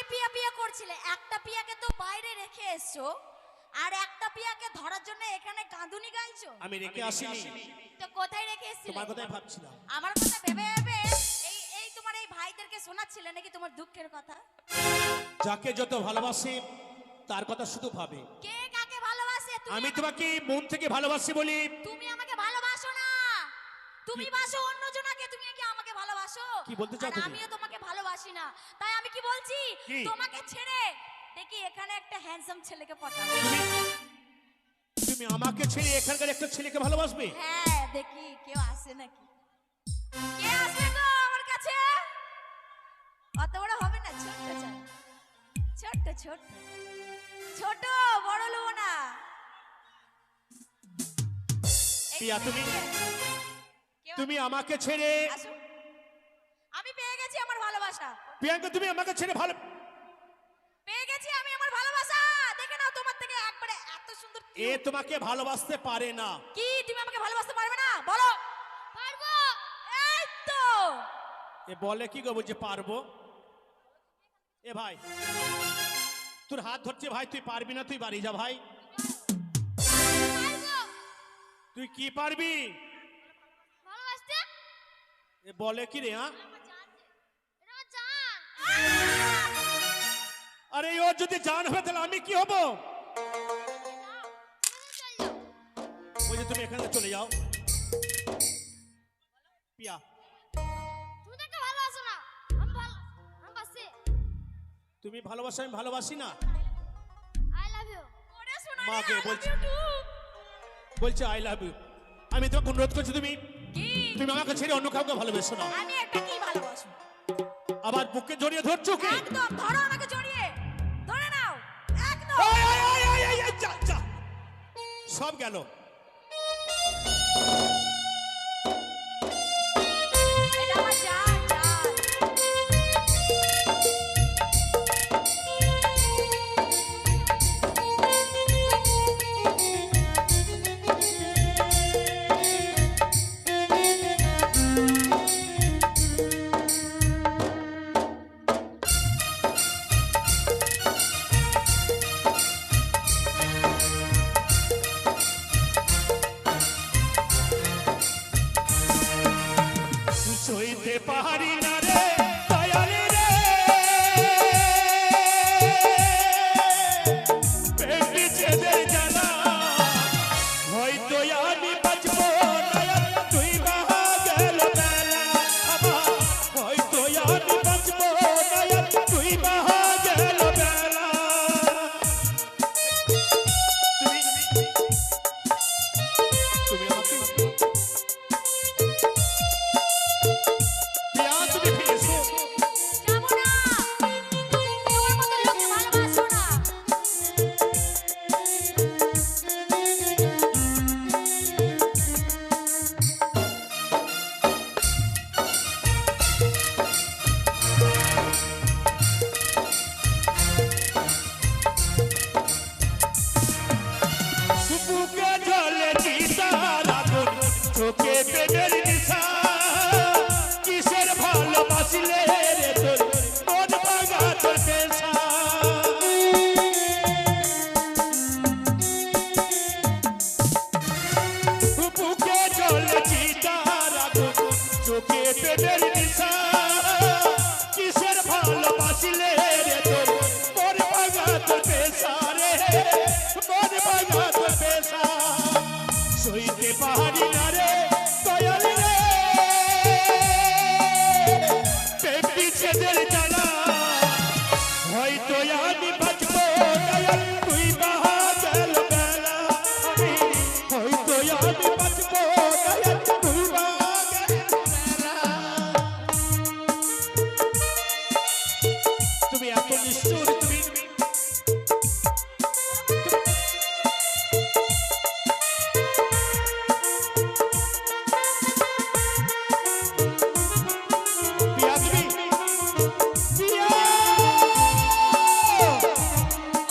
যে পিয়া পিয়া করছিলে, একটা পিয়াকে তো বাইরে রেখে এসছো, আর একটা পিয়াকে ধরার জন্য এখানে কাঁদুনি গাইছো। আমি রেখে আসিনি তো কোথায় রেখে এসেছিলে? তোমার কথাই ভাবছিলাম। আমার কথা ভেবে ভেবে এই এই তোমার এই ভাইদেরকে শোনাচ্ছিলে নাকি তোমার দুঃখের কথা? যাকে যত ভালোবাসে তার কথা শুধু ভাবে। কে কাকে ভালোবাসে? আমি তোমাকে মন থেকে ভালোবাসি বলি। তুমি আমাকে ভালোবাসো না, তুমি বাসো অন্য জনকে, তুমি কি আমাকে ভালোবাসো? কি বলতে চাও তুমি? আমিও তোমাকে ভালোবাসি না, তাই আমি কি বলছি, কি? তোমাকে ছেড়ে দেখি এখানে একটা হ্যান্ডসাম ছেলেকে পটাবো। তুমি আমাকে ছেড়ে এখানকার একটা ছেলেকে ভালোবাসবে? হ্যাঁ, দেখি কেউ আসে নাকি। কে আসবে গো আমার কাছে? অত বড় হবে না, ছোট্ট চাই, ছোট্ট ছোট্ট ছোট, বড় লোব না। এই পিয়া, তুমি কেউ তুমি আমাকে ছেড়ে, আসো। আমি পেয়ে গেছি আমার ভালোবাসা, প্রিয়াঙ্কা তুমি আমাকে ছেড়ে ভালো পেয়ে গেছি আমি আমার ভালোবাসা। দেখে নাও, তোমার থেকে একবারে এত সুন্দর। এ তোমাকে ভালোবাসতে পারে না। কি তুমি আমাকে ভালোবাসতে পারবে না? বলো। পারবো। এই তো। এ বলে কি গো, বলছে পারবো। এ ভাই, তোর হাত ধরছে ভাই, তুই পারবি না, তুই বাড়ি যা ভাই। পারবো তুই কি পারবি? ভালোবাসতে। এ বলে কি রে? হ্যাঁ, এটা আমার জান। আরে ও যদি জান হবে তাহলে আমি কি হব? বলছে তুমি এখানে চলে যাও। পিয়া, তুমি তাকে ভালোবাসো না, আমি বাসি। তুমি ভালোবাসো, আমি ভালোবাসি না। I love you. ওরে শোনা রে, মাকে I love বলছি। you too। বলছে আই লাভ ইউ। আমি তোমাকে অনুরোধ করছি, তুমি কি? তুমি আমাকে ছেড়ে অন্য কাউকে ভালোবেসো না। আমি একটা কি ভালোবাসো? আবার বুকে জড়িয়ে ধরছো কি? একদম ধরো আমাকে জড়িয়ে, ধরে নাও একদম। এই, এই, এই, এই, এই, এই, যা, যা। সব গেল। এটা আমার জান, জান। সইতে পারি না রে দয়াল রে, পেটে ছেদের জ্বালা। হয়তো আমি বাঁচবো না, তুই বাহা গেল বেলা। আমার হয়তো আমি বাঁচবো না, তুই বাহা গেল বেলা। তুমি আমাকে পিয়া, তুমি ফিরে এসো। যাবো না, তোমার মতো লোককে ভালোবাসো না। বুকে জ্বলে চিতার আগুন, চোখে প্রেমের নিশা। কিসের ভালোবাসিলে রে তোর মন ভাঙা তোর পেশা। বুকে জ্বলে চিতার আগুন, চোখে প্রেমের নিশা। কিসের ভালোবাসিলে রে তোর মন ভাঙা তোর পেশা রে, মন ভাঙা তোর পেশা। সইতে পারি না রে দয়াল রে, পেটে ছেদের জ্বালা। হয়তো আমি বাঁচবো দয়াল, তুই বাহা গেল বেলা। আমি হয়তো আমি বাঁচবো দয়াল, তুই বাহা গেল বেলা। তুমি এত নিষ্ঠুর, তুমি পিয়া, তুমি পিয়া।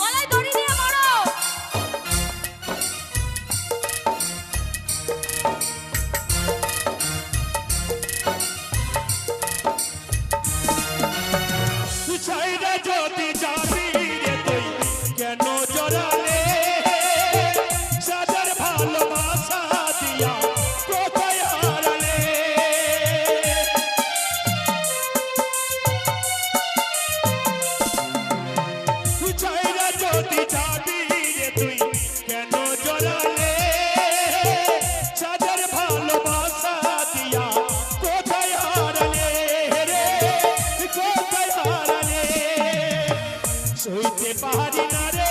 গলায় দড়ি দিয়ে মারো। তুই ছাইরা যদি যাবি রে তুই কেন জড়ালে সাজার ভালোবাসা দিয়া কোথায় হারালে ছাইরা যদি যাবি রে তুই কেন জড়ালে সাজার ভালোবাসা দিয়া কোথায় হারালে রে কোথায় হারালে সইতে পারি না রে